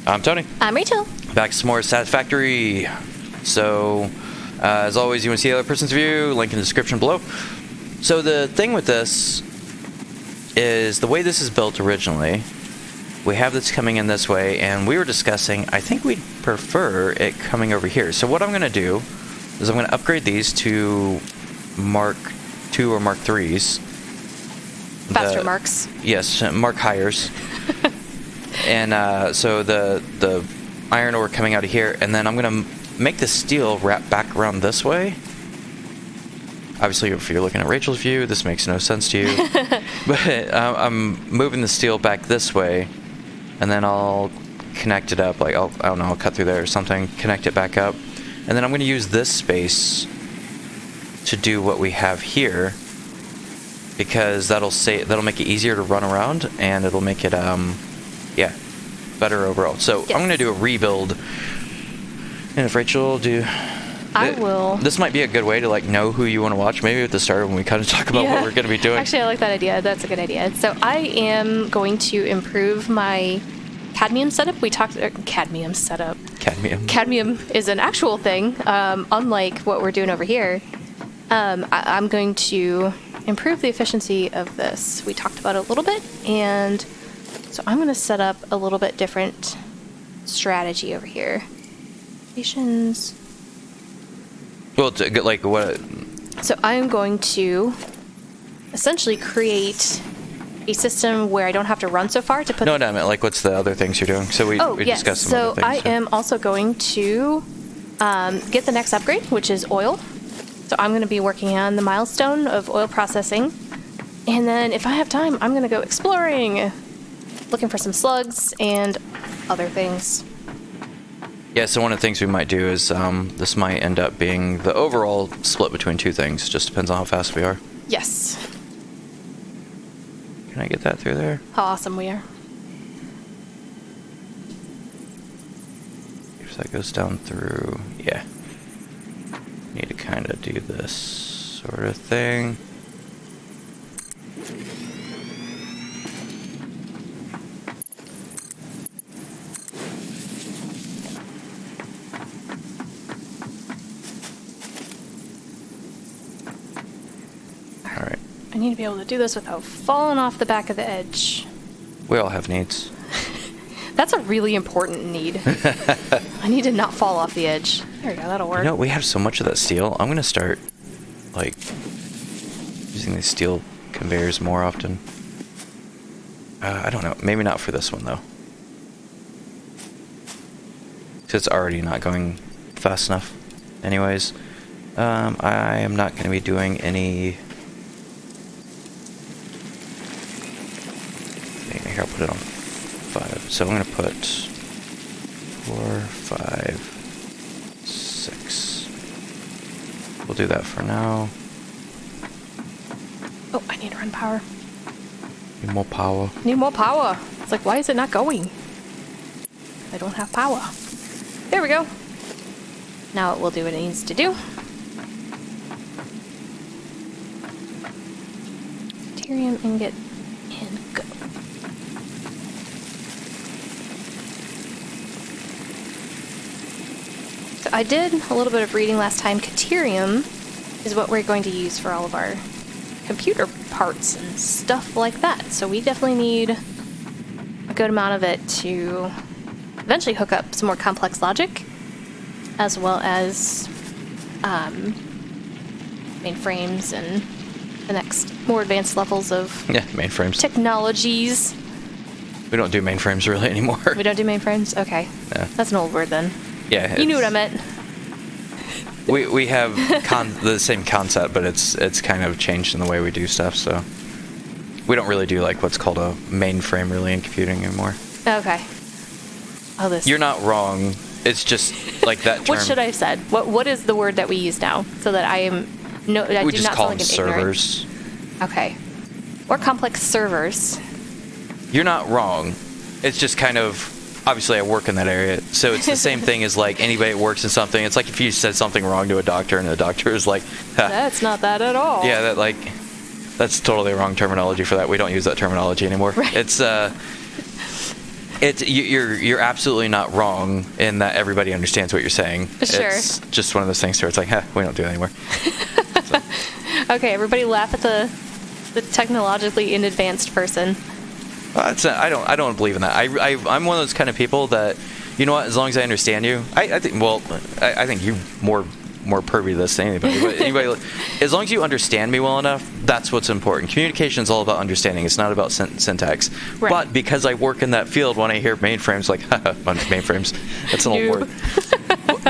I'm Tony. I'm Rachael. Back to some more Satisfactory. So, as always, you want to see the other person's view, link in the description below. So the thing with this is the way this is built originally, we have this coming in this way, and we were discussing, I think we'd prefer it coming over here. So what I'm going to do is I'm going to upgrade these to Mark 2 or Mark 3s. Faster marks. Yes, Mark hires. And so the iron ore coming out of here, and then I'm going to make the steel wrap back around this way. Obviously, if you're looking at Rachel's view, this makes no sense to you. But I'm moving the steel back this way, and then I'll connect it up. Like, I don't know, I'll cut through there or something, connect it back up. And then I'm going to use this space to do what we have here, because that'll make it easier to run around, and it'll make it better overall. So yes. I'm going to do a rebuild, and if Rachael I will. This might be a good way to know who you want to watch. Maybe at the start when we kind of talk about what we're going to be doing. Actually, I like that idea. That's a good idea. So I am going to improve my cadmium setup. We talked cadmium setup. Cadmium is an actual thing, unlike what we're doing over here. I'm going to improve the efficiency of this. We talked about it a little bit, and so I'm going to set up a little bit different strategy over here. Stations. Well, like what? So I'm going to essentially create a system where I don't have to run so far to put. No, I meant like what's the other things you're doing? So we discussed some other things. So I am also going to get the next upgrade, which is oil. So I'm going to be working on the milestone of oil processing, and then if I have time, I'm going to go exploring, looking for some slugs and other things. Yeah, so one of the things we might do is this might end up being the overall split between two things. Just depends on how fast we are. Yes. Can I get that through there? How awesome we are. If that goes down through, yeah. Need to kind of do this sort of thing. I need to be able to do this without falling off the back of the edge. We all have needs. That's a really important need. I need to not fall off the edge. There we go, that'll work. You know, we have so much of that steel. I'm going to start, using these steel conveyors more often. I don't know. Maybe not for this one, though. Because it's already not going fast enough. Anyways, I am not going to be doing any... Here, I'll put it on 5. So I'm going to put 4, 5, 6. We'll do that for now. Oh, I need to run power. Need more power. Need more power. It's like, why is it not going? I don't have power. There we go. Now it will do what it needs to do. Deuterium ingot and go. So I did a little bit of reading last time. Deuterium is what we're going to use for all of our computer parts and stuff like that. So we definitely need a good amount of it to eventually hook up some more complex logic, as well as mainframes and the next more advanced levels of mainframes technologies. We don't do mainframes really anymore. We don't do mainframes? Okay. Yeah. That's an old word then. Yeah. You knew what I meant. We have the same concept, but it's kind of changed in the way we do stuff, so we don't really do what's called a mainframe really in computing anymore. Okay. Oh, this. You're not wrong. It's just that term. What should I have said? What is the word that we use now, so that I am we just call them servers. Okay. Or complex servers. You're not wrong. It's just kind of, obviously I work in that area, so it's the same thing as anybody that works in something. It's like if you said something wrong to a doctor and the doctor is like, that's not that at all. Yeah, that's totally wrong terminology for that. We don't use that terminology anymore. Right. It's You're absolutely not wrong in that everybody understands what you're saying. Sure. It's just one of those things where it's like, we don't do that anymore. So. Okay, everybody laugh at the technologically inadvanced person. I don't believe in that. I'm one of those kind of people that, you know what, as long as I understand you, I think you're more pervy to this than anybody. But anybody, as long as you understand me well enough, that's what's important. Communication is all about understanding. It's not about syntax. Right. But because I work in that field, when I hear mainframes, like, mainframes, that's an old word.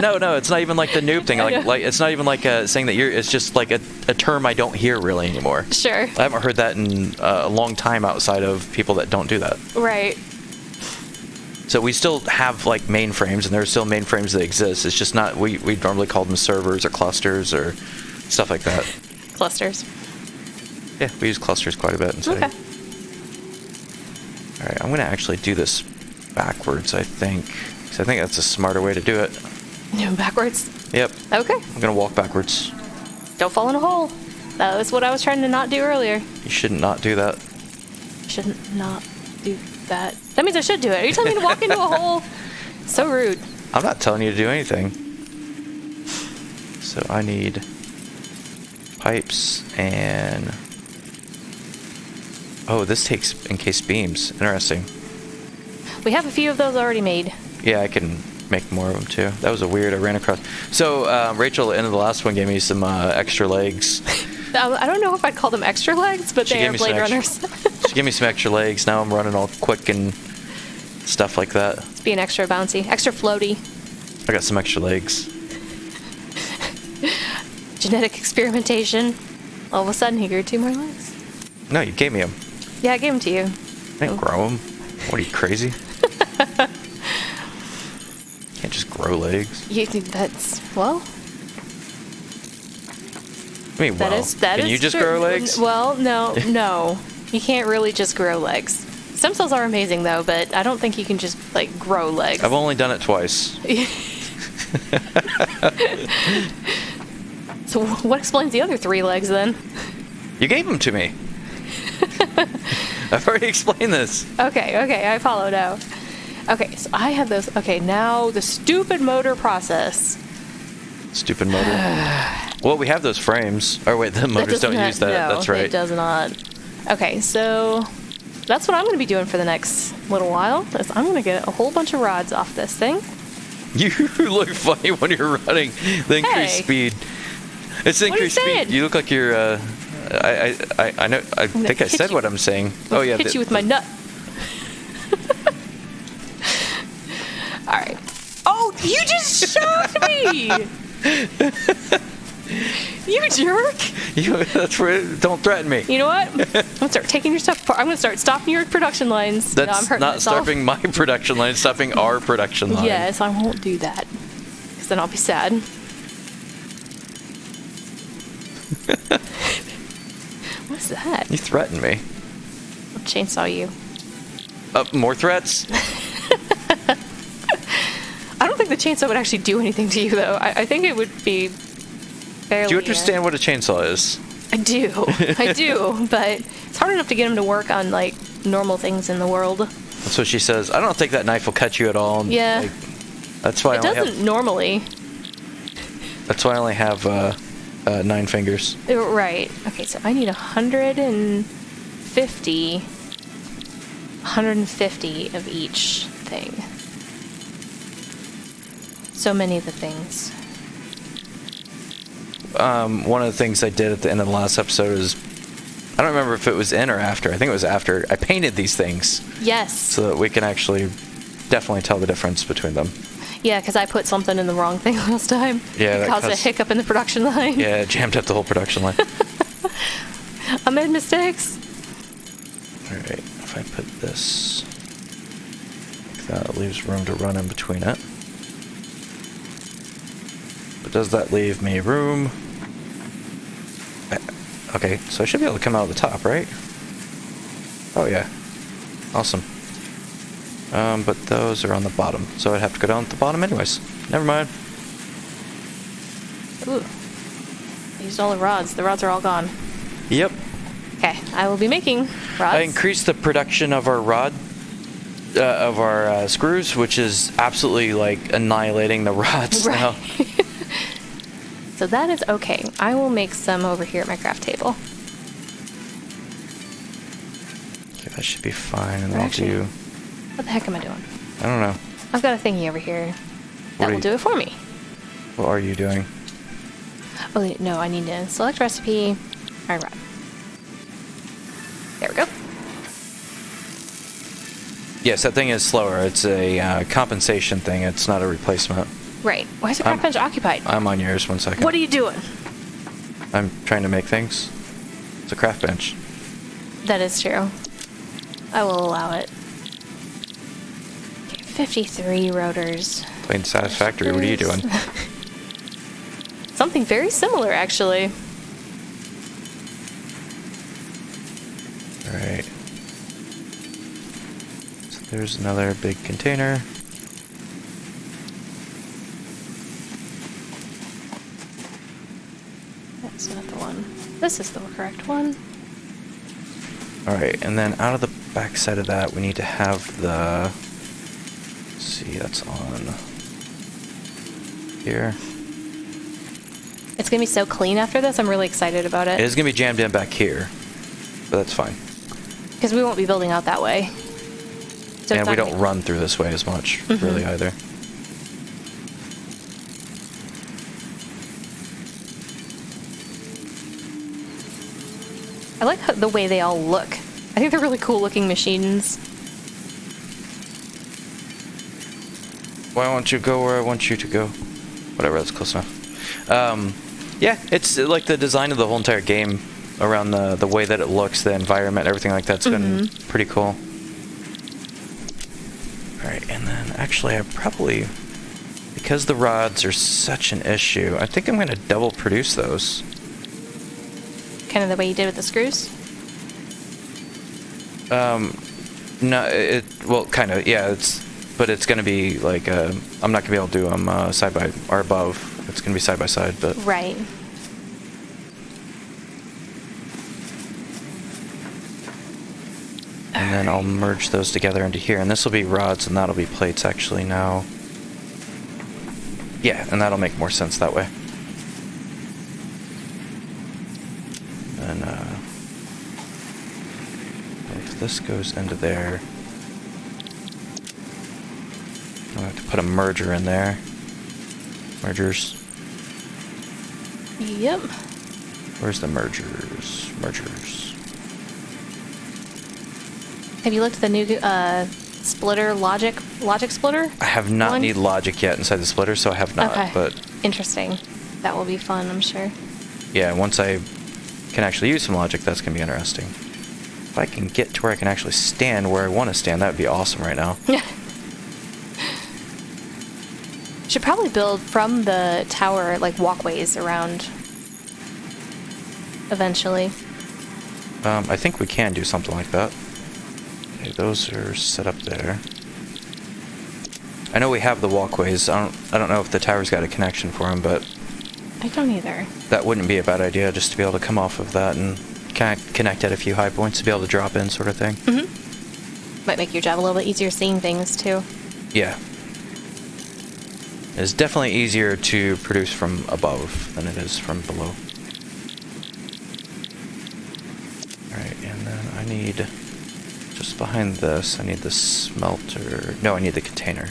No, it's not even like the noob thing. Like it's not even like saying that it's just like a term I don't hear really anymore. Sure. I haven't heard that in a long time outside of people that don't do that. Right. So we still have like mainframes, and there are still mainframes that exist. It's just not, we normally call them servers or clusters or stuff like that. Clusters. Yeah, we use clusters quite a bit inside. Okay. All right, I'm going to actually do this backwards, I think. Because I think that's a smarter way to do it. No, backwards? Yep. Okay. I'm going to walk backwards. Don't fall in a hole. That was what I was trying to not do earlier. You shouldn't not do that. Shouldn't not do that. That means I should do it. Are you telling me to walk into a hole? So rude. I'm not telling you to do anything. So I need pipes and... Oh, this takes encased beams. Interesting. We have a few of those already made. Yeah, I can make more of them too. That was a weird, I ran across. So Rachael, at the end of the last one, gave me some extra legs. I don't know if I'd call them extra legs, but they are Blade Runners. She gave me some extra legs. Now I'm running all quick and stuff like that. It's being extra bouncy, extra floaty. I got some extra legs. Genetic experimentation. All of a sudden, he grew 2 more legs. No, you gave me them. Yeah, I gave them to you. I didn't grow them. What are you, crazy? Can't just grow legs. Well... I mean, can you just grow legs? Well, no. You can't really just grow legs. Stem cells are amazing, though, but I don't think you can just, grow legs. I've only done it twice. So what explains the other 3 legs, then? You gave them to me. I've already explained this. Okay, I follow now. Okay, so I have those. Okay, now the stupid motor process. Stupid motor. Well, we have those frames. Oh, wait, the motors don't use that. No, that's right. It does not. Okay, so that's what I'm going to be doing for the next little while. Is I'm going to get a whole bunch of rods off this thing. You look funny when you're running the increased speed. It's increased speed. You look like you're. I know. I think I said what I'm saying. Oh yeah. Hit you with my nut. All right. Oh, you just shocked me. You jerk! Don't threaten me. You know what? I'm gonna start taking your stuff apart. I'm gonna start stopping your production lines. That's I'm hurting not myself. stopping my production line. Stopping our production line. Yes, I won't do that. Because then I'll be sad. What's that? You threatened me. I'll chainsaw you. More threats? I don't think the chainsaw would actually do anything to you, though. I think it would be fairly... Do you understand what a chainsaw is? I do, but it's hard enough to get him to work on, normal things in the world. That's what she says. I don't think that knife will cut you at all. Yeah. That's why it doesn't normally. That's why I only have 9 fingers. Right. Okay, so I need 150 of each thing. So many of the things. One of the things I did at the end of the last episode is, I don't remember if it was in or after. I think it was after. I painted these things. Yes. So that we can actually definitely tell the difference between them. Yeah, because I put something in the wrong thing last time. Yeah, it caused a hiccup in the production line. Yeah, it jammed up the whole production line. I made mistakes. Alright, if I put this like that, it leaves room to run in between it. But does that leave me room? Okay, so I should be able to come out of the top, right? Oh yeah. Awesome. But those are on the bottom, so I'd have to go down at the bottom anyways. Never mind. Ooh. I used all the rods. The rods are all gone. Yep. Okay, I will be making rods. I increased the production of our rod of our screws, which is absolutely like annihilating the rods now. So that is okay. I will make some over here at my craft table. Okay, that should be fine. And Actually, I'll do... What the heck am I doing? I don't know. I've got a thingy over here that will do it for me. What are you doing? Oh, no, I need to select recipe. Iron rod. There we go. Yes, that thing is slower. It's a compensation thing. It's not a replacement. Right. Why is the craft bench occupied? I'm on yours. 1 second. What are you doing? I'm trying to make things. It's a craft bench. That is true. I will allow it. Okay, 53 rotors. Playing Satisfactory. What are you doing? Something very similar, actually. Alright. So there's another big container. That's not the one. This is the correct one. Alright, and then out of the back side of that, we need to have the... Let's see, that's on here. It's going to be so clean after this. I'm really excited about it. It is going to be jammed in back here, but that's fine. Because we won't be building out that way. So And we don't run through this way as much, really, either. I like the way they all look. I think they're really cool looking machines. Why won't you go where I want you to go? Whatever, that's close enough. Yeah, it's like the design of the whole entire game around the way that it looks, the environment, everything like that's been pretty cool. Alright, and then actually I probably, because the rods are such an issue, I think I'm going to double produce those. Kind of the way you did with the screws? No, well, kind of, yeah, but it's going to be like, I'm not going to be able to do them side by, or above. It's going to be side by side, but... Right. And then I'll merge those together into here, and this will be rods, and that'll be plates actually now. Yeah, and that'll make more sense that way. And if this goes into there, I'll have to put a merger in there. Mergers. Yep. Where's the mergers? Mergers. Have you looked at the new splitter logic splitter? I have not need logic yet inside the splitter, so I have not. Okay. But interesting. That will be fun, I'm sure. yeah, once I can actually use some logic, that's going to be interesting. If I can get to where I can actually stand where I want to stand, that would be awesome right now. Should probably build from the tower, like, walkways around eventually. I think we can do something like that. Okay, those are set up there. I know we have the walkways. I don't know if the tower's got a connection for them, but... I don't either. That wouldn't be a bad idea, just to be able to come off of that and connect at a few high points to be able to drop in, sort of thing. Mm-hmm. Might make your job a little bit easier seeing things, too. Yeah. It's definitely easier to produce from above than it is from below. Alright, and then I need, just behind this, I need the smelter. No, I need the container.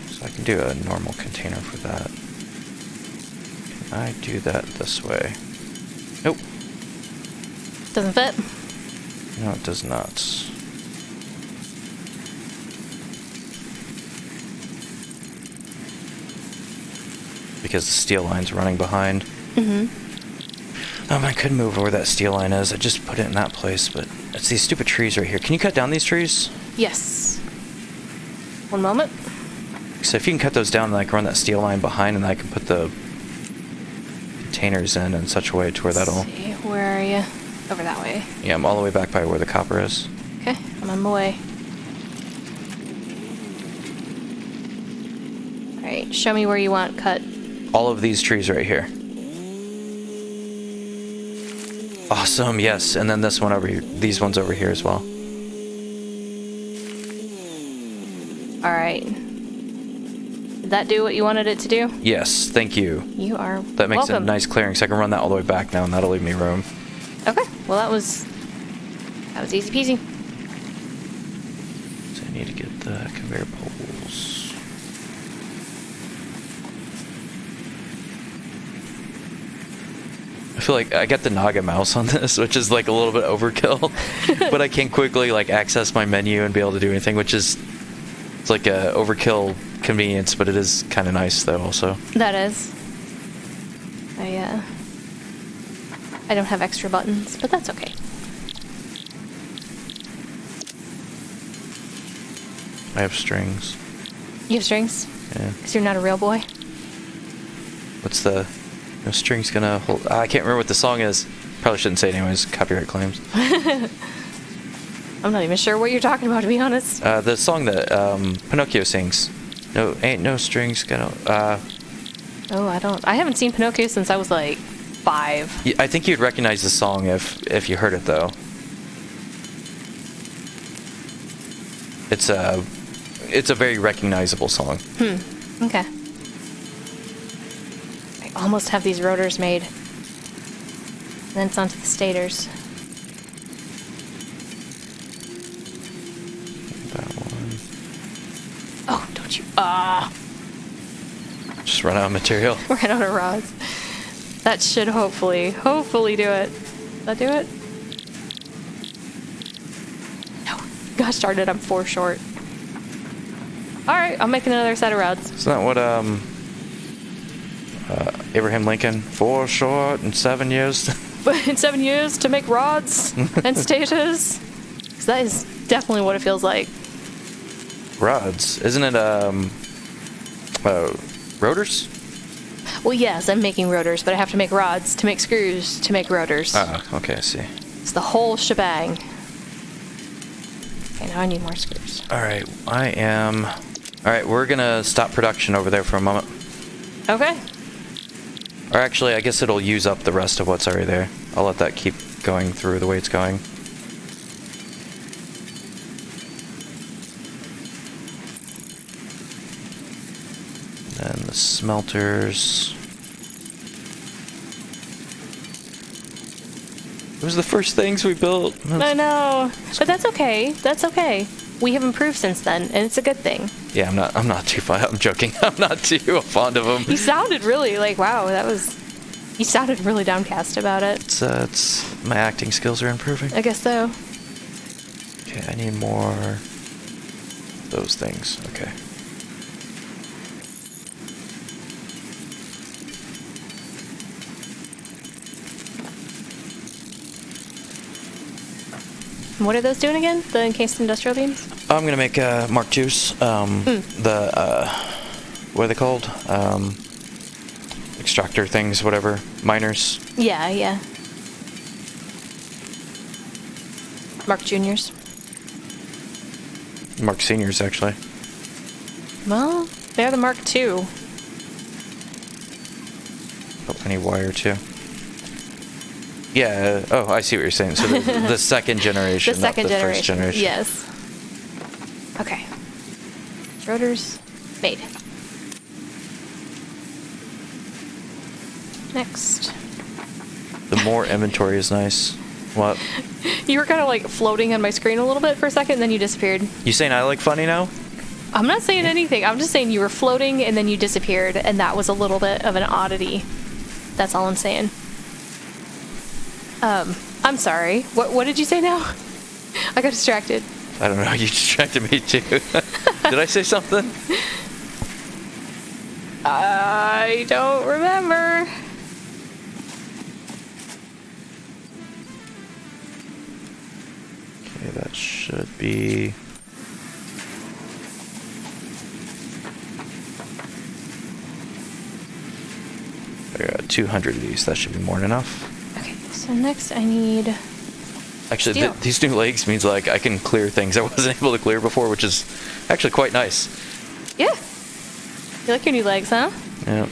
So I can do a normal container for that. Can I do that this way? Nope. Doesn't fit? No, it does not. Because the steel line's running behind. Mm-hmm. I could move where that steel line is. I just put it in that place, but it's these stupid trees right here. Can you cut down these trees? Yes. One moment. So if you can cut those down, then I can run that steel line behind, and I can put the containers in such a way to where that'll... Let's see, where are you? Over that way. Yeah, I'm all the way back by where the copper is. Okay, I'm on my way. Alright, show me where you want cut. All of these trees right here. Awesome, yes. And then this one over here. These ones over here as well. All right. Did that do what you wanted it to do? Yes, thank you. You are That makes welcome. a nice clearing, so I can run that all the way back now, and that'll leave me room. Okay. Well, that was easy peasy. So I need to get the conveyor poles. I feel like I got the Naga mouse on this, which is like a little bit overkill, but I can't quickly like access my menu and be able to do anything, which is it's like a overkill convenience, but it is kind of nice though also. That is. I don't have extra buttons, but that's okay. I have strings. You have strings? Yeah. Because you're not a real boy? What's the... No strings gonna hold... I can't remember what the song is. Probably shouldn't say it anyways. Copyright claims. I'm not even sure what you're talking about, to be honest. The song that Pinocchio sings. No, ain't no strings gonna... I haven't seen Pinocchio since I was like 5. I think you'd recognize the song if you heard it though. It's a very recognizable song. Okay. I almost have these rotors made. And then it's onto the stators. That one. Oh, don't you... Just run out of material. Ran out of rods. That should hopefully do it. Does that do it? No. Gosh darn it, I'm 4 short. Alright, I'm making another set of rods. Isn't that what Abraham Lincoln, 4 short and 7 years? But in 7 years to make rods and stators? 'Cause that is definitely what it feels like. Rods. Isn't it rotors? Well, yes, I'm making rotors, but I have to make rods to make screws to make rotors. Okay, I see. It's the whole shebang. Okay, now I need more screws. Alright, Alright, we're gonna stop production over there for a moment. Okay. Or actually, I guess it'll use up the rest of what's already there. I'll let that keep going through the way it's going. And the smelters. It was the first things we built. I know, but that's okay. That's okay. We have improved since then, and it's a good thing. Yeah, I'm not too fond. I'm joking. I'm not too fond of them. You sounded really like, wow, you sounded really downcast about it. It's my acting skills are improving. I guess so. Okay, I need more of those things. Okay. What are those doing again? The encased industrial beams? I'm gonna make Mark IIs. The what are they called? Extractor things, whatever. Miners. Yeah. Mark Juniors. Mark Seniors, actually. Well, they're the Mark II. Oh, I need wire too. Yeah. Oh, I see what you're saying. So the second generation, The second not the generation. first generation. Yes. Okay. Rotors made. Next. The more inventory is nice. What? You were kind of like floating on my screen a little bit for a second, and then you disappeared. You saying I look funny now? I'm not saying anything. I'm just saying you were floating and then you disappeared, and that was a little bit of an oddity. That's all I'm saying. I'm sorry. What did you say now? I got distracted. I don't know. You distracted me too. Did I say something? I don't remember. Okay, that should be... I got 200 of these. That should be more than enough. Okay, so next I need... Actually, steel. these new legs means like I can clear things I wasn't able to clear before, which is actually quite nice. Yeah. You like your new legs, huh? Yeah.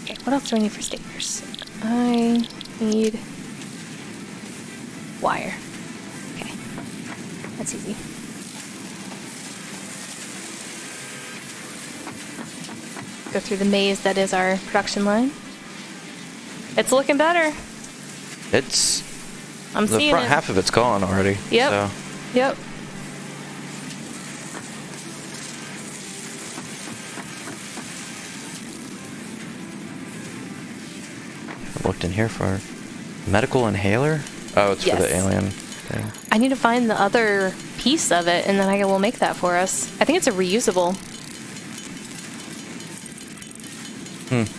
Okay, what else do I need for stickers? I need wire. Okay. That's easy. go through the maze that is our production line. It's looking better. It's... I'm the seeing front it. half of it's gone already. Yep. So. Yep. I looked in here for medical inhaler. Oh, it's for the alien thing. I need to find the other piece of it, and then I will make that for us. I think it's a reusable.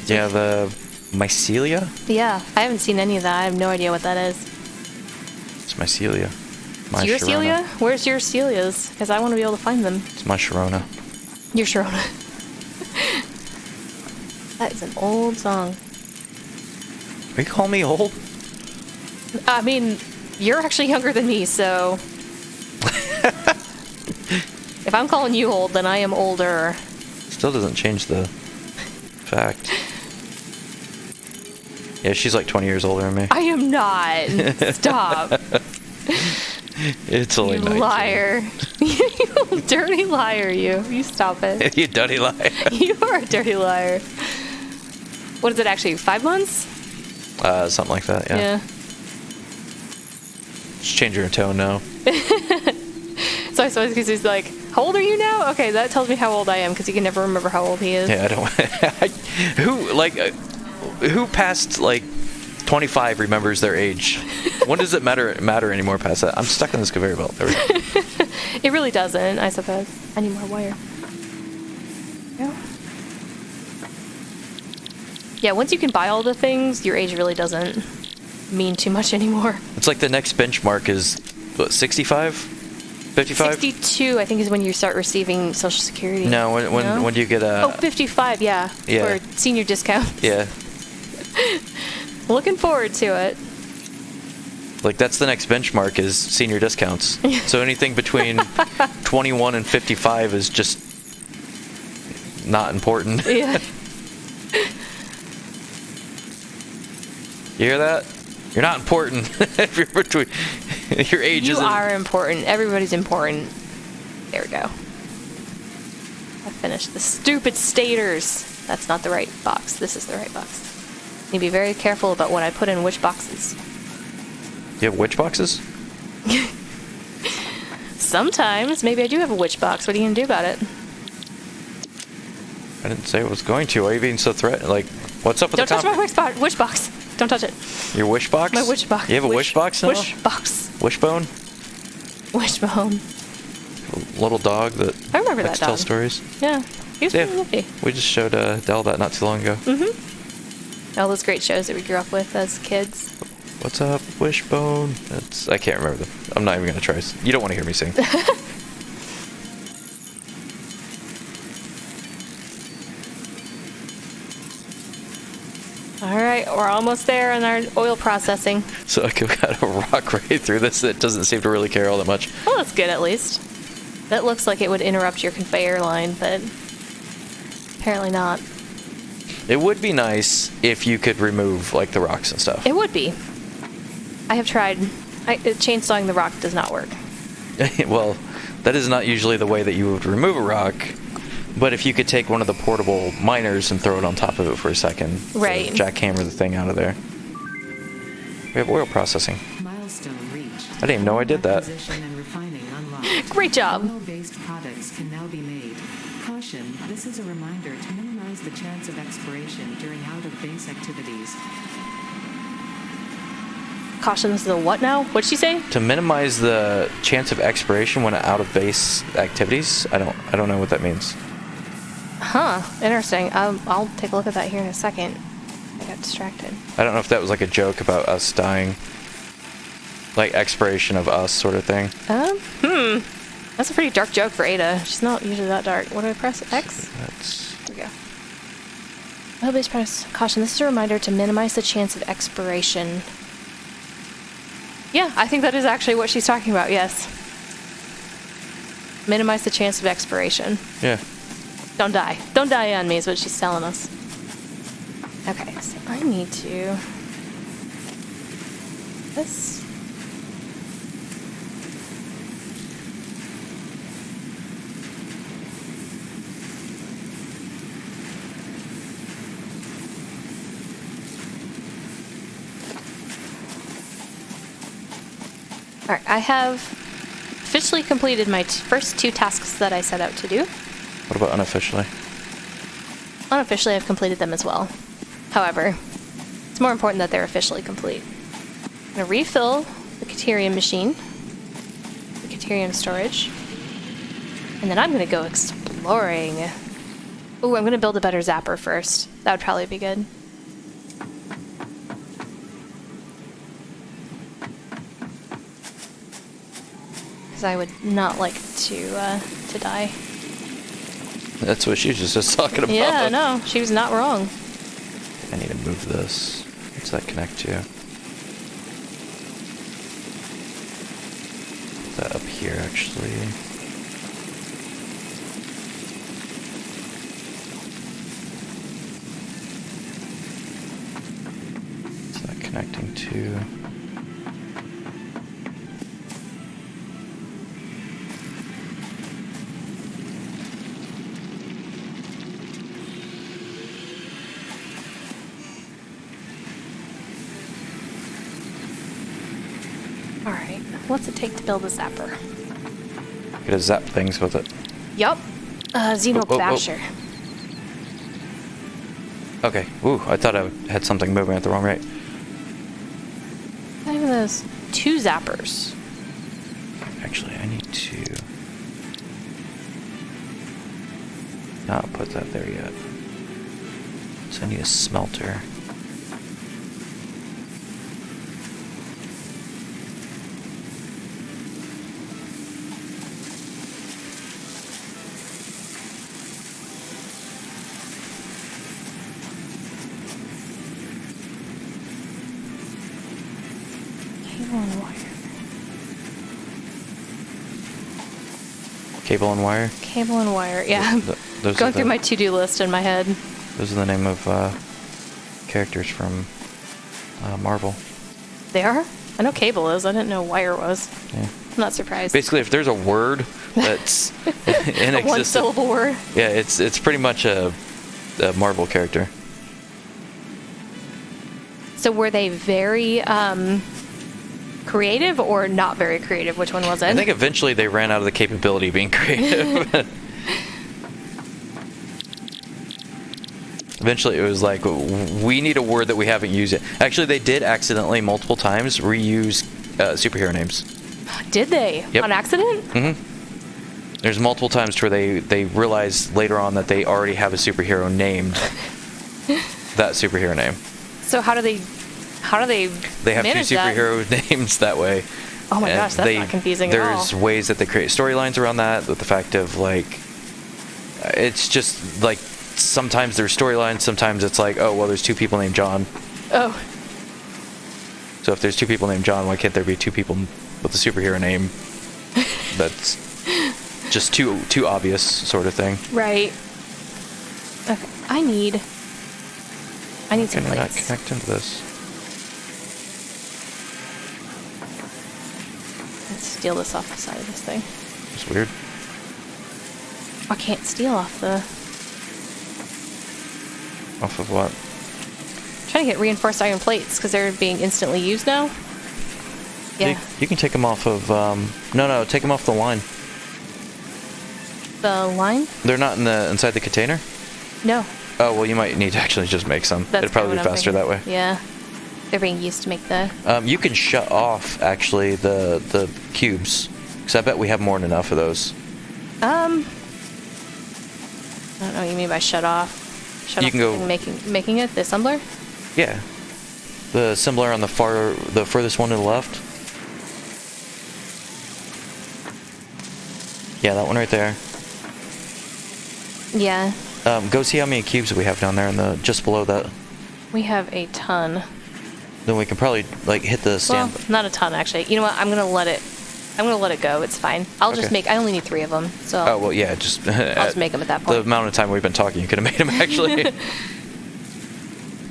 Yeah, the mycelia? Yeah, I haven't seen any of that. I have no idea what that is. It's mycelia. My Your Sharona. Celia? Where's your Celias? Because I want to be able to find them. It's my Sharona. Your Sharona. That is an old song. Are you calling me old? I mean, you're actually younger than me, so... If I'm calling you old, then I am older. Still doesn't change the fact. Yeah, she's like 20 years older than me. I am not. Stop. It's only You 19. liar. You dirty liar, you. You stop it. You dirty liar. You are a dirty liar. What is it actually, 5 months? Something like that, yeah. Yeah. Just change your tone now. So I suppose because he's like, how old are you now? Okay, that tells me how old I am because he can never remember how old he is. Yeah, I don't... who past, 25 remembers their age? When does it matter anymore past that? I'm stuck in this conveyor belt. There we go. It really doesn't, I suppose. I need more wire. Yeah. Yeah, once you can buy all the things, your age really doesn't mean too much anymore. It's like the next benchmark is, what, 65? 55? 62, I think, is when you start receiving Social Security. No, when do you get a... Oh, 55, yeah. Yeah. For senior discount. Yeah. Looking forward to it. That's the next benchmark is senior discounts. So anything between 21 and 55 is just not important. Yeah. You hear that? You're not important. If you're between... Your age You isn't... are important. Everybody's important. There we go. I finished the stupid stators. That's not the right box. This is the right box. Need to be very careful about what I put in which boxes. You have witch boxes? Sometimes. Maybe I do have a witch box. What are you going to do about it? I didn't say I was going to. Why are you being so threatened? What's up with Don't the touch my witch box. Don't touch it. Your wish box? My witch box. You have a wish box now? Wish box. Wishbone? Wishbone. Little dog that I remember likes that to tell dog. stories. Yeah. He was pretty lovely. We just showed Dell that not too long ago. Mm-hmm. All those great shows that we grew up with as kids. What's up, Wishbone? I can't remember them. I'm not even going to try. You don't want to hear me sing. All right, we're almost there in our oil processing. So I got a rock right through this that doesn't seem to really care all that much. Well, that's good at least. That looks like it would interrupt your conveyor line, but apparently not. It would be nice if you could remove, the rocks and stuff. It would be. I have tried. Chainsawing the rock does not work. Well, that is not usually the way that you would remove a rock. But if you could take one of the portable miners and throw it on top of it for a second, right? Jackhammer the thing out of there. We have oil processing. Milestone reached. I didn't even know I did that. And refining unlocked. Great job. Oil-based products can now be made. Caution: this is a reminder to minimize the chance of expiration during out-of-base activities. Caution, this is a what now? What'd she say? To minimize the chance of expiration when out of base activities. I don't know what that means. Huh. Interesting. I'll take a look at that here in a second. I got distracted. I don't know if that was a joke about us dying. Expiration of us sort of thing. That's a pretty dark joke for Ada. She's not usually that dark. What do I press? X? There we go. Nobody's press. Caution, this is a reminder to minimize the chance of expiration. Yeah, I think that is actually what she's talking about, yes. Minimize the chance of expiration. Yeah. Don't die. Don't die on me is what she's telling us. Okay, so I need to... This... Alright, I have officially completed my first 2 tasks that I set out to do. What about unofficially? Unofficially, I've completed them as well. However, it's more important that they're officially complete. I'm going to refill the Caterium machine, the Caterium storage, and then I'm going to go exploring. Ooh, I'm going to build a better zapper first. That would probably be good. Because I would not like to die. That's what she was just talking about. Yeah, no, she was not wrong. I need to move this. What's that connect to? Put that up here, actually. What's that connecting to? Alright, what's it take to build a zapper? Get to zap things with it. Yup. Xeno Basher. Okay. Ooh, I thought I had something moving at the wrong rate. I have those 2 zappers. Actually, I need to not put that there yet. So I need a smelter. Cable and wire. Cable and wire? Cable and wire, yeah. Those Going through my to-do list in my head. Those are the name of characters from Marvel. They are? I know cable is. I didn't know wire was. Yeah. I'm not surprised. Basically, if there's a word that's in A one-syllable word? yeah, it's pretty much a Marvel character. So were they very creative or not very creative? Which one was it? I think eventually they ran out of the capability of being creative. Eventually it was like, we need a word that we haven't used yet. Actually, they did accidentally multiple times reuse superhero names. Did they? Yep. On accident? Mm-hmm. There's multiple times where they realized later on that they already have a superhero named that superhero name. So how do they They have 2 manage that? superhero names that way. Oh my And gosh, that's not confusing at all. There's ways that they create storylines around that, with the fact of like, it's just like sometimes there's storylines, sometimes it's like, oh well, there's 2 people named John. Oh. So if there's 2 people named John, why can't there be 2 people with a superhero name? That's just too obvious, sort of thing. Right. Okay. I need some Can I not plates. connect into this? Let's steal this off the side of this thing. It's weird. I can't steal off the... Off of what? I'm trying to get reinforced iron plates because they're being instantly used now. Yeah. You can take them off of... No, take them off the line. The line? They're not inside the container? No. Oh, well, you might need to actually just make some. That's It'd probably be what I'm faster that way. thinking. Yeah. They're being used to make the... You can shut off, actually, the cubes. Because I bet we have more than enough of those. I don't know what you mean by shut off. Shut You off can go- the thing making it, the assembler? Yeah. The assembler on the furthest one to the left. Yeah, that one right there. Yeah. Go see how many cubes we have down there, just below that. We have a ton. Then we can probably like hit the stand. Well, not a ton actually. You know what? I'm gonna let it go. It's fine. I'll just Okay. make. I only need 3 of them, so Oh well, yeah. Just I'll just make them at that the point. amount of time we've been talking, you could have made them actually.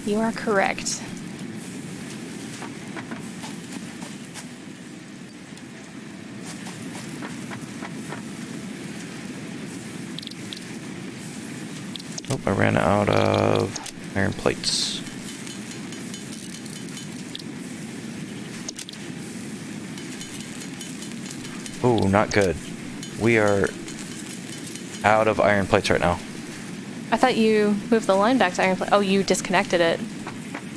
You are correct. Oh, I ran out of iron plates. Ooh, not good. We are out of iron plates right now. I thought you moved the line back to iron plate. Oh, you disconnected it.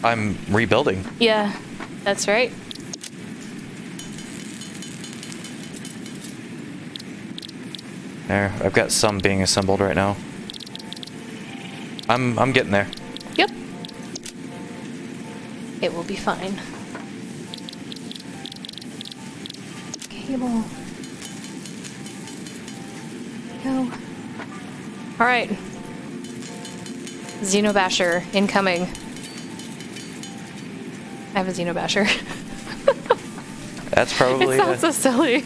I'm rebuilding. Yeah, that's right. There, I've got some being assembled right now. I'm getting there. Yep. It will be fine. Cable. Go. All right. Xenobasher incoming. I have a Xenobasher. That's probably It sounds so silly.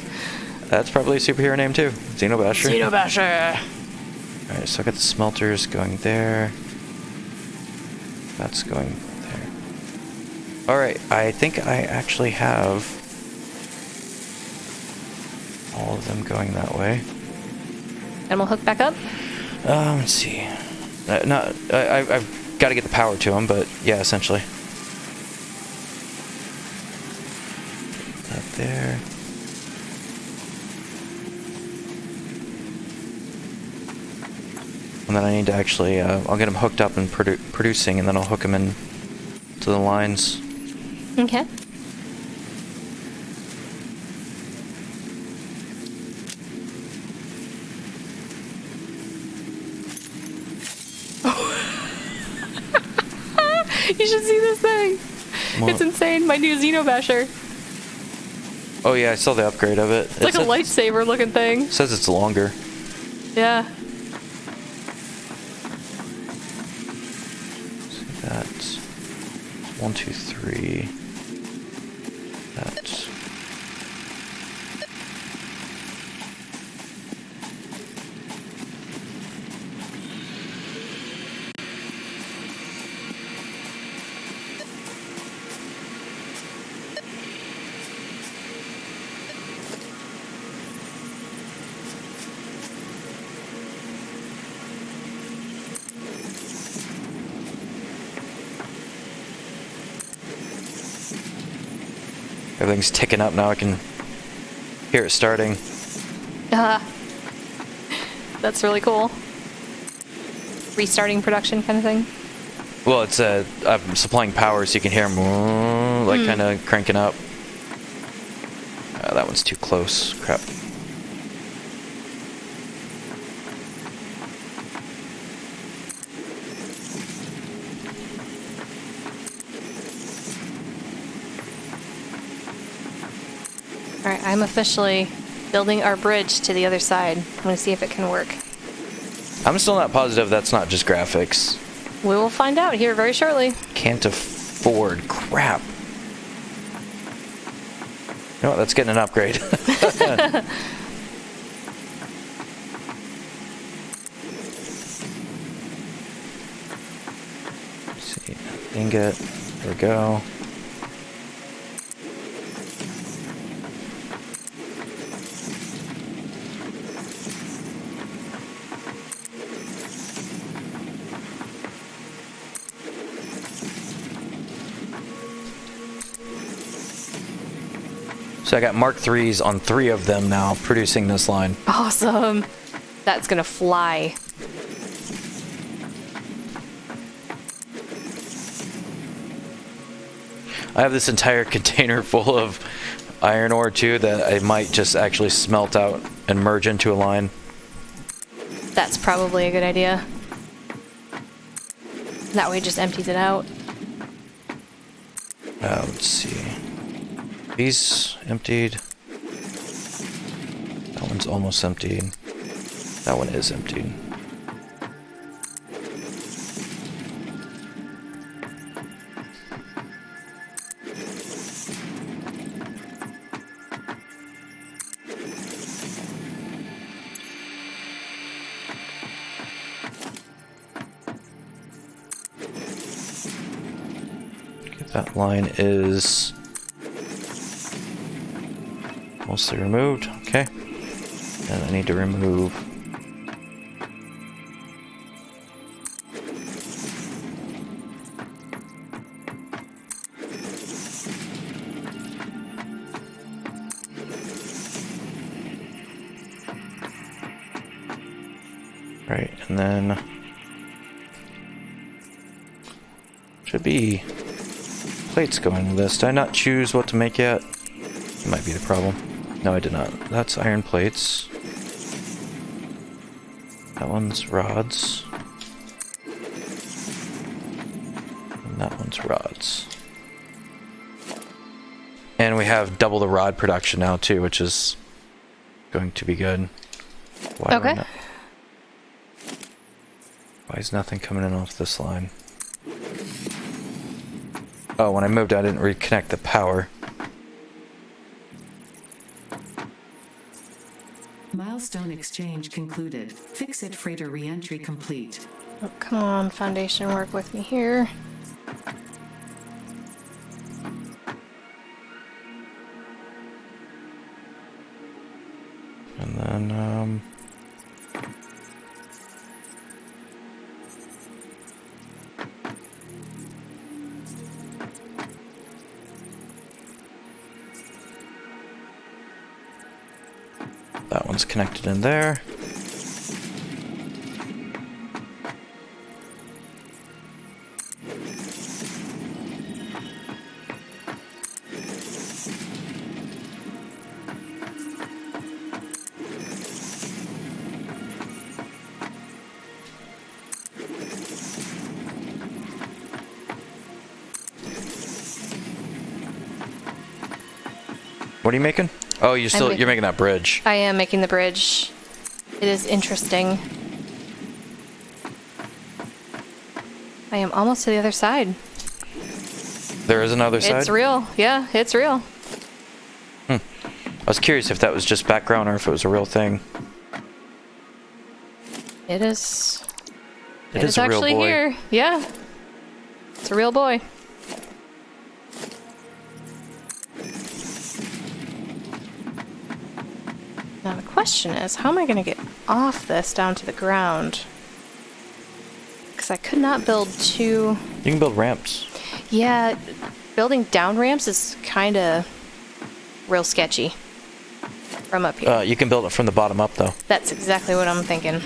that's probably a superhero name too. Xenobasher. Xenobasher. Alright, so I got the smelters going there. That's going there. Alright, I think I actually have all of them going that way. And we'll hook back up. Let's see. I've got to get the power to them, but yeah, essentially. That there. And then I need to actually, I'll get them hooked up and producing, and then I'll hook them in to the lines. Okay. You should see this thing. What? It's insane. My new Xenobasher. Oh yeah, I saw the upgrade of it. It's like a lightsaber looking thing. It says it's longer. Yeah. So that's 1, 2, 3. That's everything's ticking up now. I can hear it starting. That's really cool. Restarting production kind of thing. Well, it's I'm supplying power, so you can hear them like kind of cranking up. That one's too close. Crap. All right, I'm officially building our bridge to the other side. I'm going to see if it can work. I'm still not positive that's not just graphics. We will find out here very shortly. Can't afford. Crap. You know what? That's getting an upgrade. Let's see. Ingot. There we go. So I got Mark IIIs on 3 of them now, producing this line. Awesome. That's going to fly. I have this entire container full of iron ore too that I might just actually smelt out and merge into a line. That's probably a good idea. That way it just empties it out. Let's see. These emptied. That one's almost emptied. That one is emptied. Okay, that line is mostly removed. Okay. And I need to remove Right, and then should be plates going with this. Did I not choose what to make yet? That might be the problem. No, I did not. That's iron plates. That one's rods. And that one's rods. And we have double the rod production now too, which is going to be good. Okay. Why is nothing coming in off this line? Oh, when I moved, I didn't reconnect the power. Milestone exchange concluded. Fix-it freighter re-entry complete. Oh, come on, Foundation, work with me here. And then, that one's connected in there. What are you making? Oh, you're making that bridge. I am making the bridge. It is interesting. I am almost to the other side. There is another side? It's real. Yeah, it's real. I was curious if that was just background or if it was a real thing. It is. It is a real actually boy. here. Yeah. It's a real boy. Now the question is, how am I going to get off this down to the ground? Because I could not build two... You can build ramps. Yeah, building down ramps is kind of real sketchy from up here. You can build it from the bottom up, though. That's exactly what I'm thinking.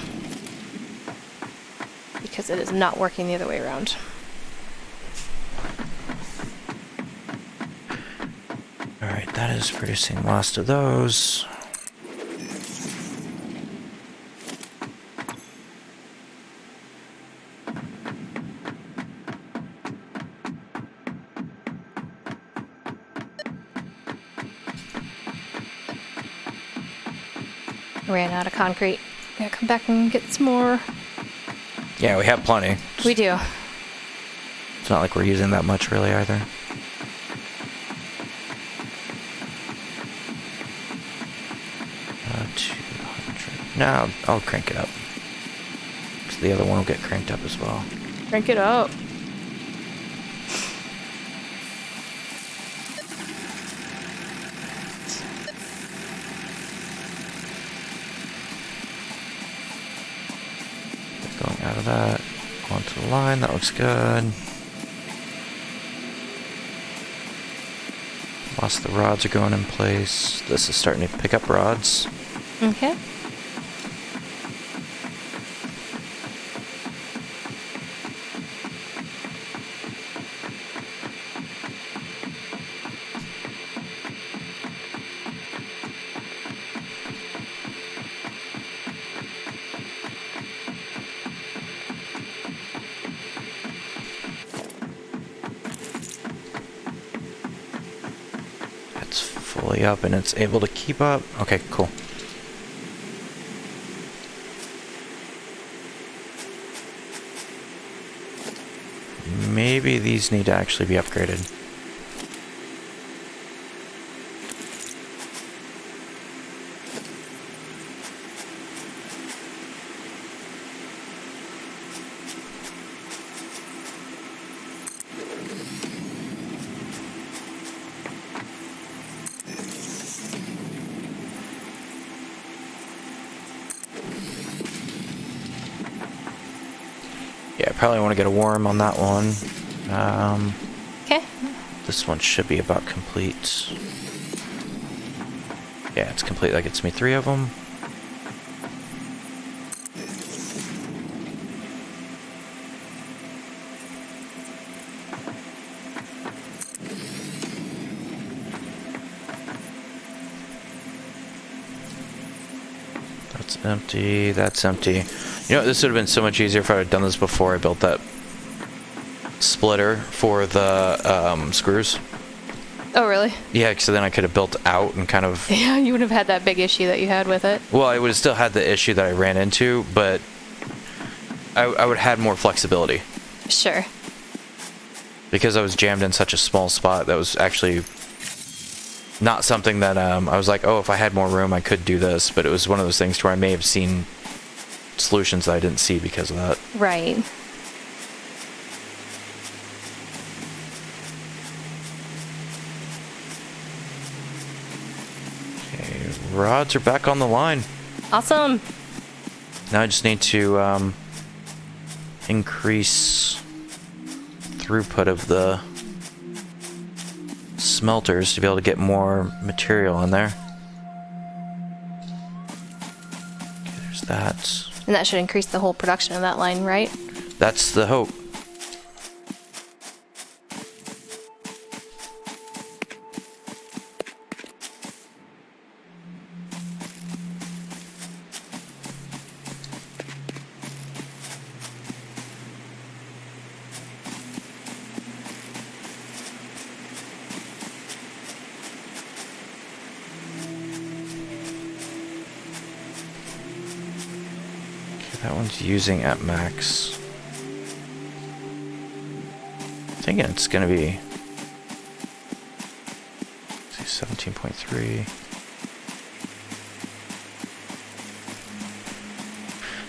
Because it is not working the other way around. Alright, that is producing the last of those. Ran out of concrete. Gotta come back and get some more. Yeah, we have plenty. We do. It's not like we're using that much, really, either. Uh, 200. No, I'll crank it up. So the other one will get cranked up as well. Crank it up. Going out of that, onto the line, that looks good. Lost the rods are going in place. This is starting to pick up rods. Okay. It's fully up and it's able to keep up. Okay, cool. Maybe these need to actually be upgraded. Yeah, I probably want to get a worm on that one. Okay. This one should be about complete. Yeah, it's complete. That gets me 3 of them. It's empty. That's empty. You know, this would have been so much easier if I had done this before I built that splitter for the screws. Oh, really? Yeah, so then I could have built out and kind of... Yeah, you wouldn't have had that big issue that you had with it. Well, I would have still had the issue that I ran into, but I would have had more flexibility. Sure. Because I was jammed in such a small spot, that was actually not something that I was like, oh, if I had more room, I could do this. But it was one of those things where I may have seen solutions that I didn't see because of that. Right. Rods are back on the line. Awesome. Now I just need to increase throughput of the smelters to be able to get more material in there. Okay, there's that. And that should increase the whole production of that line, right? That's the hope. That one's using at max. I'm thinking it's gonna be 17.3.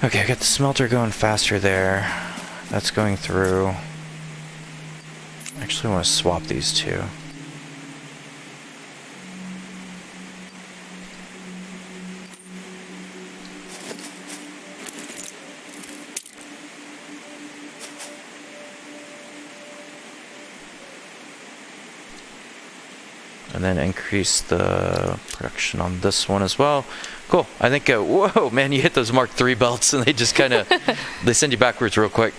Okay, I got the smelter going faster there. That's going through. Actually, I want to swap these two. And then increase the production on this one as well. Cool. I think, whoa, man, you hit those Mark III belts and they just kind of, they send you backwards real quick.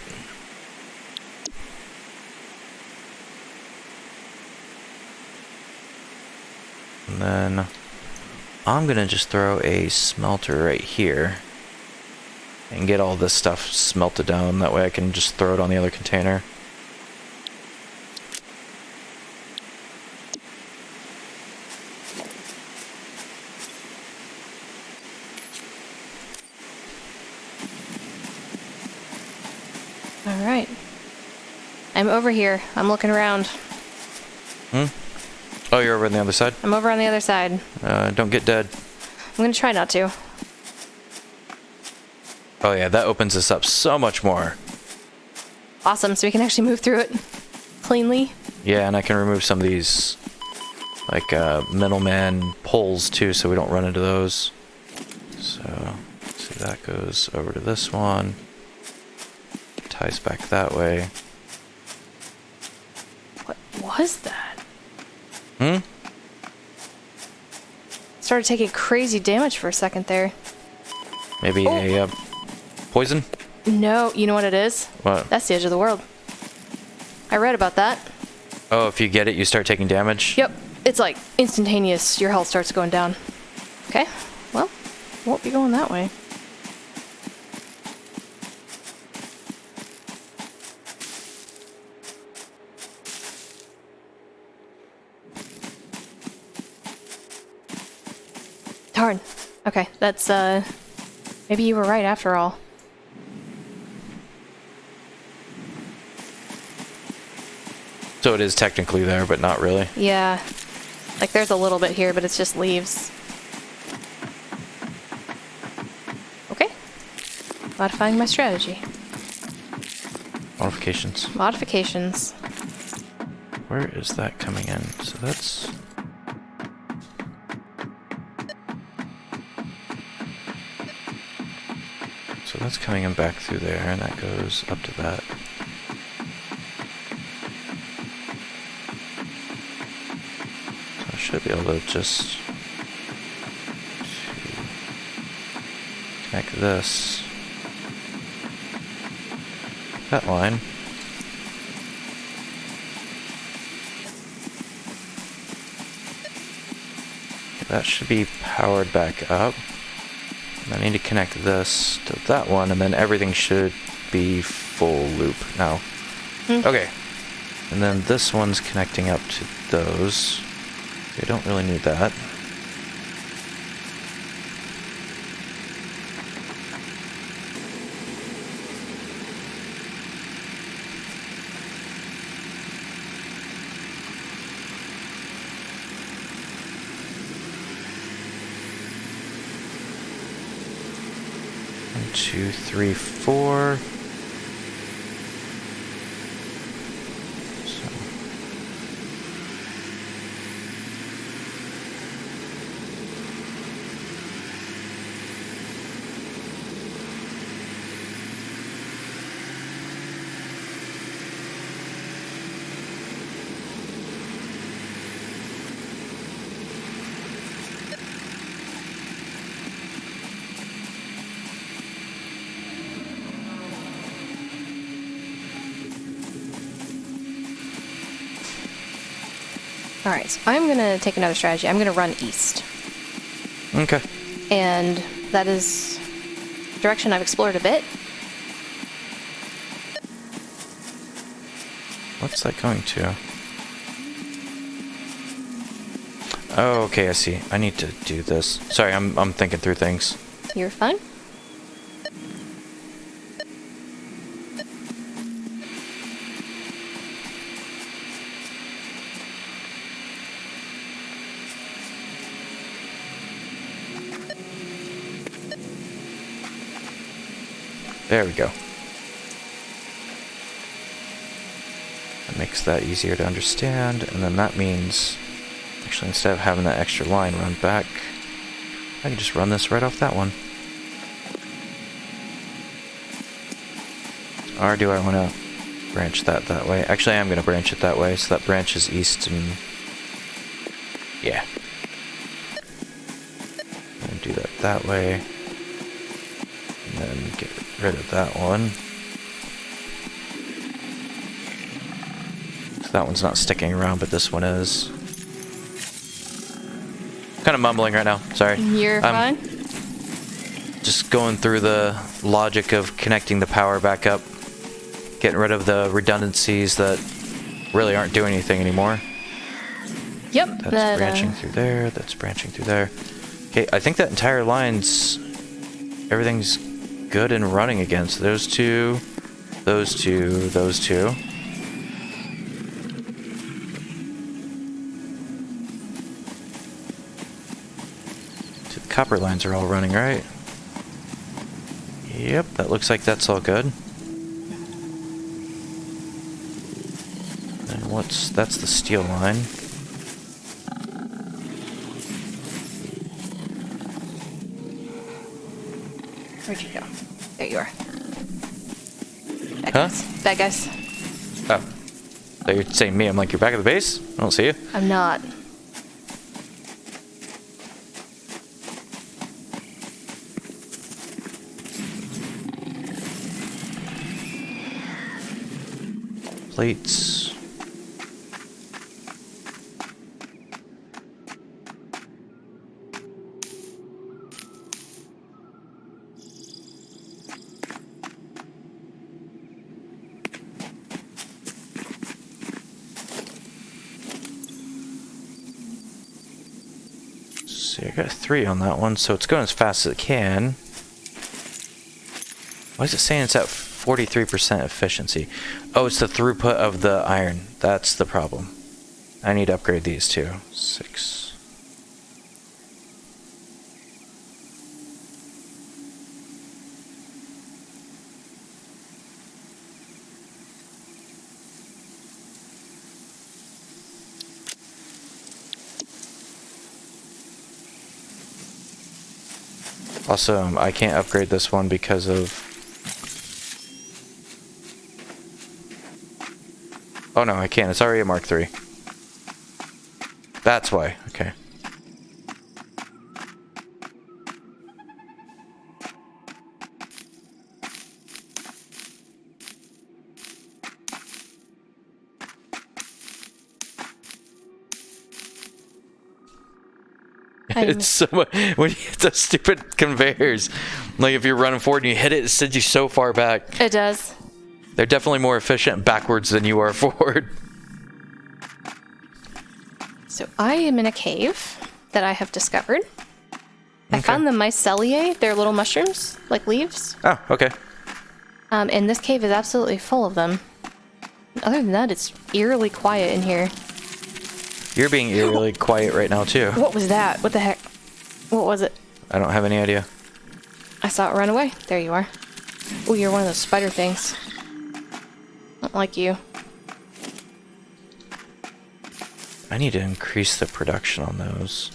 And then I'm going to just throw a smelter right here and get all this stuff smelted down. That way I can just throw it on the other container. All right. I'm over here. I'm looking around. Oh, you're over on the other side? I'm over on the other side. Don't get dead. I'm going to try not to. Oh yeah, that opens this up so much more. Awesome, so we can actually move through it cleanly. Yeah, and I can remove some of these, like, middleman poles too, so we don't run into those. So, let's see, that goes over to this one. Ties back that way. What was that? Hmm? Started taking crazy damage for a second there. Maybe a poison? No, you know what it is? What? That's the edge of the world. I read about that. Oh, if you get it, you start taking damage? Yep, it's like instantaneous. Your health starts going down. Okay, well, won't be going that way. Darn. Okay, that's, maybe you were right after all. So it is technically there, but not really. Yeah. Like, there's a little bit here, but it's just leaves. Okay. Modifying my strategy. Modifications. Modifications. Where is that coming in? So that's... So that's coming in back through there, and that goes up to that. So I should be able to just connect this. That line. That should be powered back up. I need to connect this to that one, and then everything should be full loop now. Okay. And then this one's connecting up to those. We don't really need that. One, two, three, four. Alright, so I'm gonna take another strategy. I'm gonna run east. Okay. And that is a direction I've explored a bit. What's that going to? Oh, okay, I see. I need to do this. Sorry, I'm thinking through things. You're fine. There we go. That makes that easier to understand, and then that means, actually, instead of having that extra line run back, I can just run this right off that one. Or do I want to branch that way? Actually, I'm going to branch it that way, so that branches east and... yeah. I'm going to do that way. And then get rid of that one. So that one's not sticking around, but this one is. Kind of mumbling right now, sorry. You're fine. Just going through the logic of connecting the power back up. Getting rid of the redundancies that really aren't doing anything anymore. Yep. That's branching through there, that's branching through there. Okay, I think that entire line's... everything's good and running again. So those two, those two, those two. So the copper lines are all running, right? Yep, that looks like that's all good. And that's the steel line. Where'd you go? There you are. Huh? Bad guys. Oh. So you're saying me, I'm like, you're back at the base? I don't see you. I'm not. Plates. See, I got 3 on that one, so it's going as fast as it can. Why is it saying it's at 43% efficiency? Oh, it's the throughput of the iron. That's the problem. I need to upgrade these too. 6. Also, I can't upgrade this one because of... oh no, I can't. It's already a Mark III. That's why. Okay. It's so much when you hit those stupid conveyors. Like if you're running forward and you hit it, it sends you so far back. It does. They're definitely more efficient backwards than you are forward. So I am in a cave that I have discovered. I found the myceliae. They're little mushrooms, like leaves. Oh, okay. And this cave is absolutely full of them. Other than that, it's eerily quiet in here. You're being eerily quiet right now, too. What was that? What the heck? What was it? I don't have any idea. I saw it run away. There you are. Oh, you're one of those spider things. Not like you. I need to increase the production on those.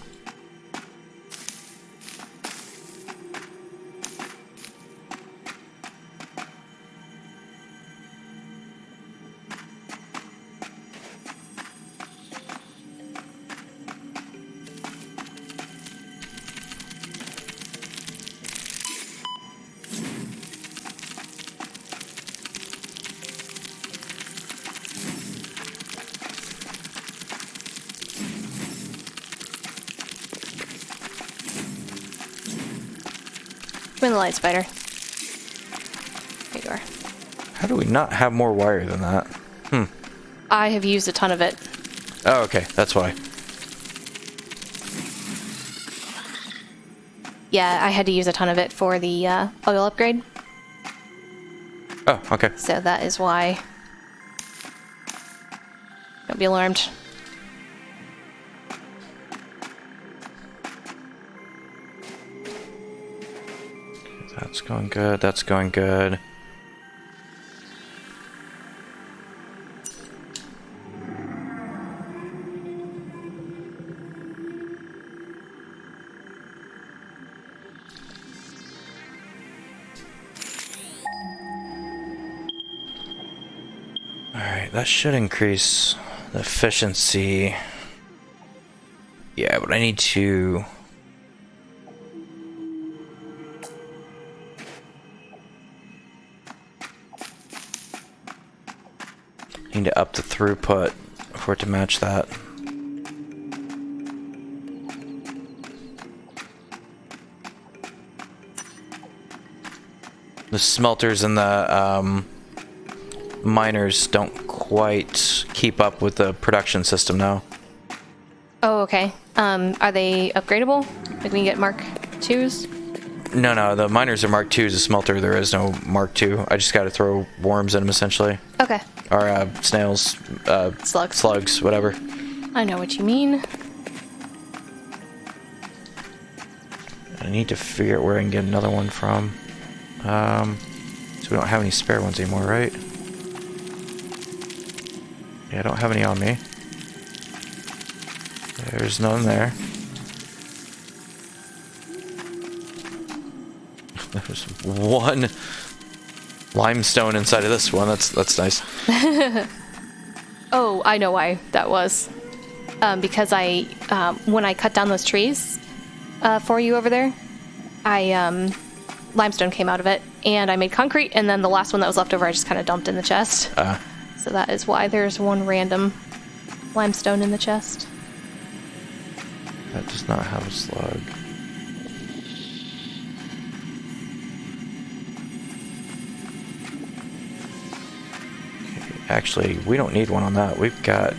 Come in the light, spider. There you are. How do we not have more wire than that? I have used a ton of it. Oh, okay. That's why. Yeah, I had to use a ton of it for the oil upgrade. Oh, okay. So that is why. Don't be alarmed. That's going good. That's going good. Alright, that should increase the efficiency. Yeah, but I need to... need to up the throughput for it to match that. The smelters and the miners don't quite keep up with the production system now. Oh, okay. Are they upgradable? Like we can get Mark 2s? No, the miners are Mark IIs. The smelter, there is no Mark II. I just gotta throw worms in them, essentially. Okay. Or snails, slugs, whatever. I know what you mean. I need to figure out where I can get another one from. So we don't have any spare ones anymore, right? Yeah, I don't have any on me. There's none there. There's one limestone inside of this one. That's nice. Oh, I know why that was. Because I, when I cut down those trees for you over there, limestone came out of it, and I made concrete, and then the last one that was left over I just kind of dumped in the chest. So that is why there's one random limestone in the chest. That does not have a slug. Okay, actually, we don't need one on that. We've got...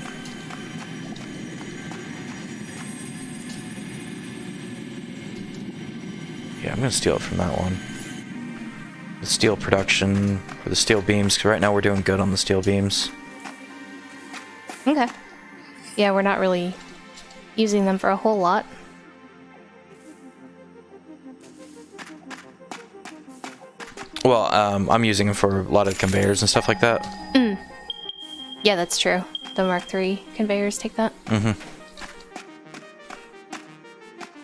yeah, I'm going to steal it from that one. The steel production for the steel beams, because right now we're doing good on the steel beams. Okay. Yeah, we're not really using them for a whole lot. Well, I'm using them for a lot of conveyors and stuff like that. Yeah, that's true. The Mark III conveyors take that.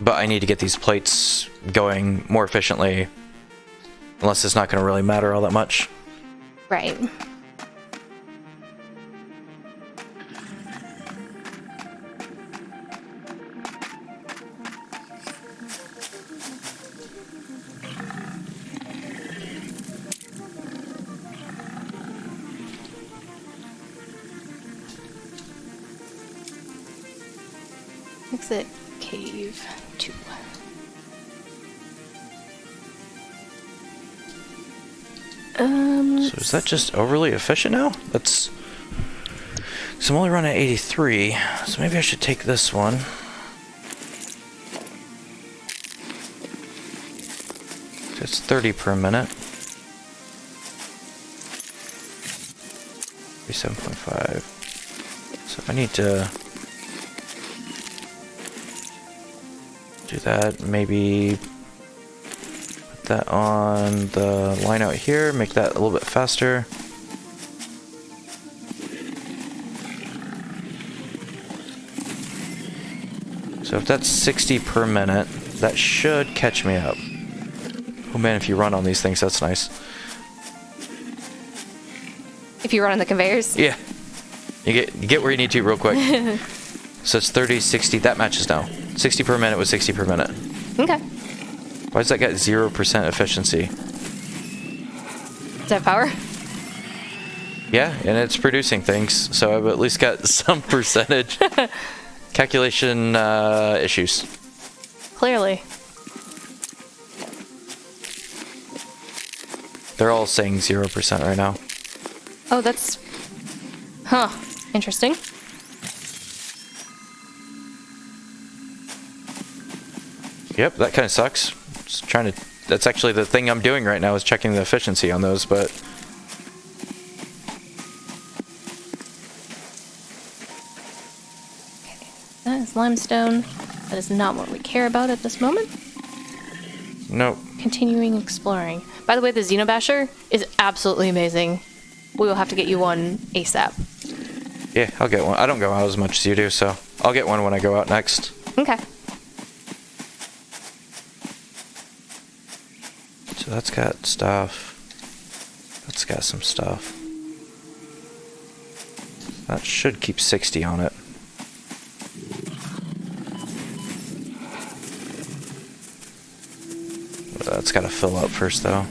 But I need to get these plates going more efficiently, unless it's not going to really matter all that much. Right. Exit cave. 2. So is that just overly efficient now? That's... So I'm only running at 83, so maybe I should take this one. It's 30 per minute. 37.5. So I need to do that, maybe put that on the line out here, make that a little bit faster. So if that's 60 per minute, that should catch me up. Oh man, if you run on these things, that's nice. If you run on the conveyors? Yeah. You get where you need to real quick. So it's 30, 60, that matches now. 60 per minute with 60 per minute. Okay. Why does that get 0% efficiency? Does that power? Yeah, and it's producing things, so I've at least got some percentage. Calculation issues. Clearly. They're all saying 0% right now. Oh, that's... Huh. Interesting. Yep, that kind of sucks. Just trying to... That's actually the thing I'm doing right now is checking the efficiency on those, but... Okay. That is limestone. That is not what we care about at this moment. Nope. Continuing exploring. By the way, the Xenobasher is absolutely amazing. We will have to get you one ASAP. Yeah, I'll get one. I don't go out as much as you do, so I'll get one when I go out next. Okay. So that's got stuff. That's got some stuff. That should keep 60 on it. That's got to fill up first, though.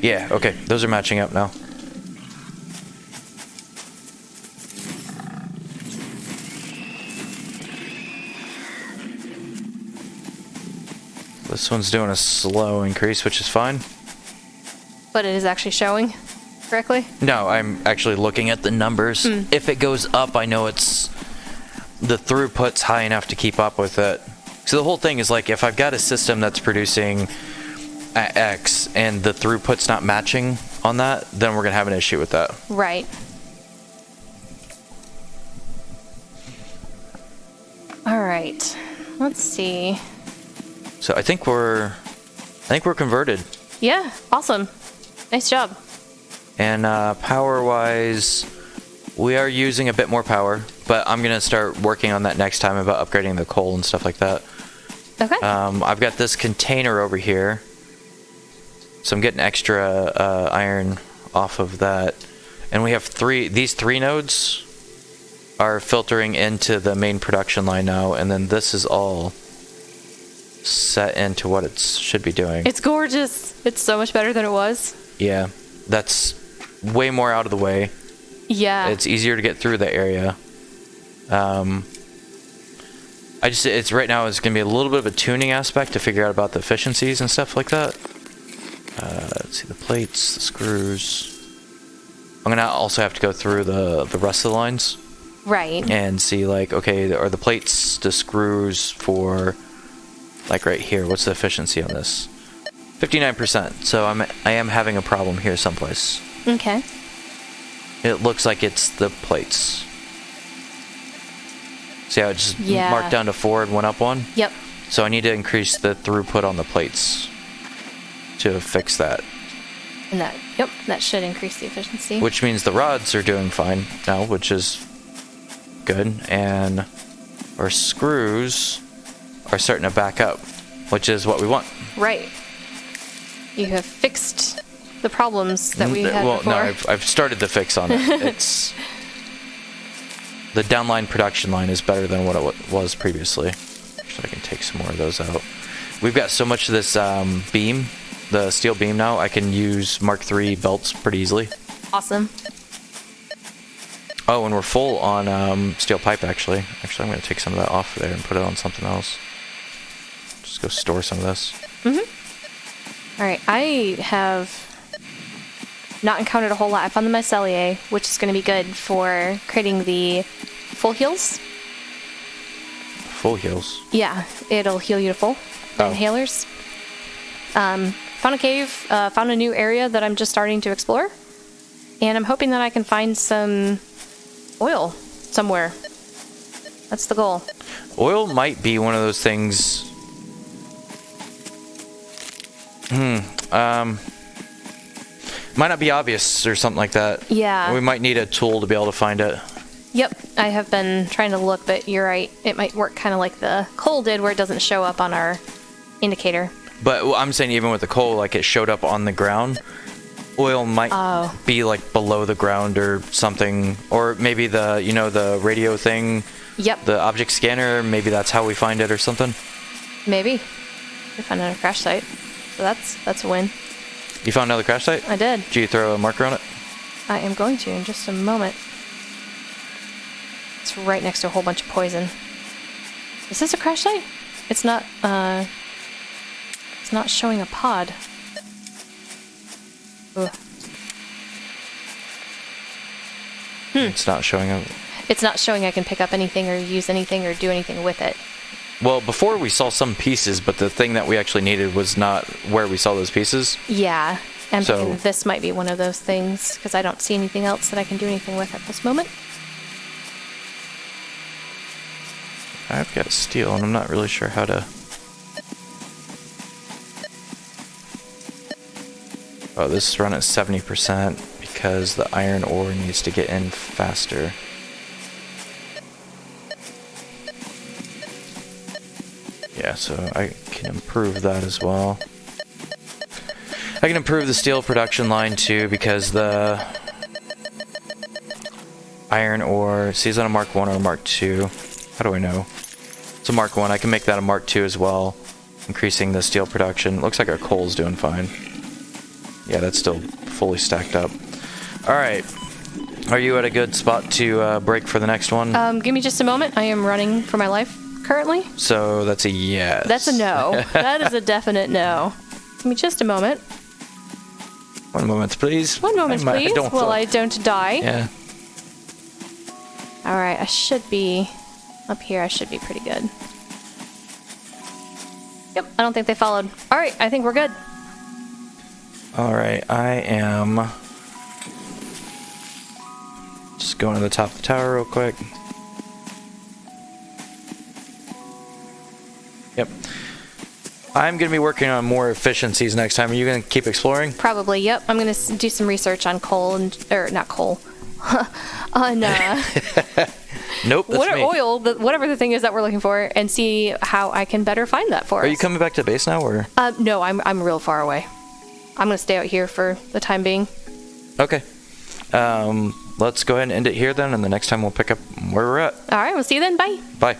Yeah, okay, those are matching up now. This one's doing a slow increase, which is fine. But it is actually showing correctly? No, I'm actually looking at the numbers. If it goes up, I know it's... the throughput's high enough to keep up with it. So the whole thing is like, if I've got a system that's producing at X and the throughput's not matching on that, then we're going to have an issue with that. Right. Alright. Let's see. So I think we're converted. Yeah, awesome. Nice job. And power-wise, we are using a bit more power, but I'm going to start working on that next time about upgrading the coal and stuff like that. Okay. I've got this container over here, so I'm getting extra iron off of that. And we have these three nodes are filtering into the main production line now, and then this is all set into what it should be doing. It's gorgeous. It's so much better than it was. Yeah, that's way more out of the way. Yeah. It's easier to get through the area. It's right now it's gonna be a little bit of a tuning aspect to figure out about the efficiencies and stuff like that. Let's see, the plates, the screws. I'm gonna also have to go through the rest of the lines. Right. And see, like, okay, are the plates, the screws for, like right here, what's the efficiency on this? 59%, so I am having a problem here someplace. Okay. It looks like it's the plates. See how it just marked down to 4 and went up 1? Yep. So I need to increase the throughput on the plates to fix that. And that should increase the efficiency. Which means the rods are doing fine now, which is good. And our screws are starting to back up, which is what we want. Right. You have fixed the problems that we had before. No, I've started the fix on it. It's the downline production line is better than what it was previously. So I can take some more of those out. We've got so much of this beam the steel beam now, I can use Mark III belts pretty easily. Awesome. Oh, and we're full on steel pipe, actually. Actually, I'm going to take some of that off there and put it on something else. Just go store some of this. All right, I have not encountered a whole lot. I found the myceliae, which is going to be good for creating the full heals. Full heals? Yeah, it'll heal you to full. Inhalers. Found a cave, found a new area that I'm just starting to explore. And I'm hoping that I can find some oil somewhere. That's the goal. Oil might be one of those things. Might not be obvious or something like that. Yeah. We might need a tool to be able to find it. Yep, I have been trying to look, but you're right. It might work kind of like the coal did, where it doesn't show up on our indicator. But I'm saying even with the coal, like it showed up on the ground. Oil might be like below the ground or something, or maybe the radio thing. Yep. The object scanner. Maybe that's how we find it or something. Maybe. We found another crash site, so that's a win. You found another crash site? I did. Did you throw a marker on it? I am going to in just a moment. It's right next to a whole bunch of poison. Is this a crash site? It's not. It's not showing a pod. Ugh. It's not showing up. It's not showing I can pick up anything or use anything or do anything with it. Well, before we saw some pieces, but the thing that we actually needed was not where we saw those pieces. Yeah, and So- this might be one of those things, because I don't see anything else that I can do anything with at this moment. I've got steel, and I'm not really sure how to... Oh, this is run at 70% because the iron ore needs to get in faster. Yeah, so I can improve that as well. I can improve the steel production line too because the iron ore... See, is that a Mark 1 or a Mark 2? How do I know? It's a Mark 1. I can make that a Mark 2 as well, increasing the steel production. Looks like our coal's doing fine. Yeah, that's still fully stacked up. Alright. Are you at a good spot to break for the next one? Give me just a moment. I am running for my life currently. So that's a yes. That's a no. That is a definite no. Give me just a moment. 1 moment, please. 1 moment, please, while I don't die. Yeah. Alright, I should be... Up here, I should be pretty good. Yep, I don't think they followed. Alright, I think we're good. Alright, I am... just going to the top of the tower real quick. Yep. I'm going to be working on more efficiencies next time. Are you going to keep exploring? Probably, yep. I'm going to do some research on coal and... Or, not coal. on, Nope, that's me. Oil, whatever the thing is that we're looking for, and see how I can better find that for us. Are you coming back to base now, or? No, I'm real far away. I'm going to stay out here for the time being. Okay. Let's go ahead and end it here then, and the next time we'll pick up where we're at. All right, we'll see you then. Bye. Bye.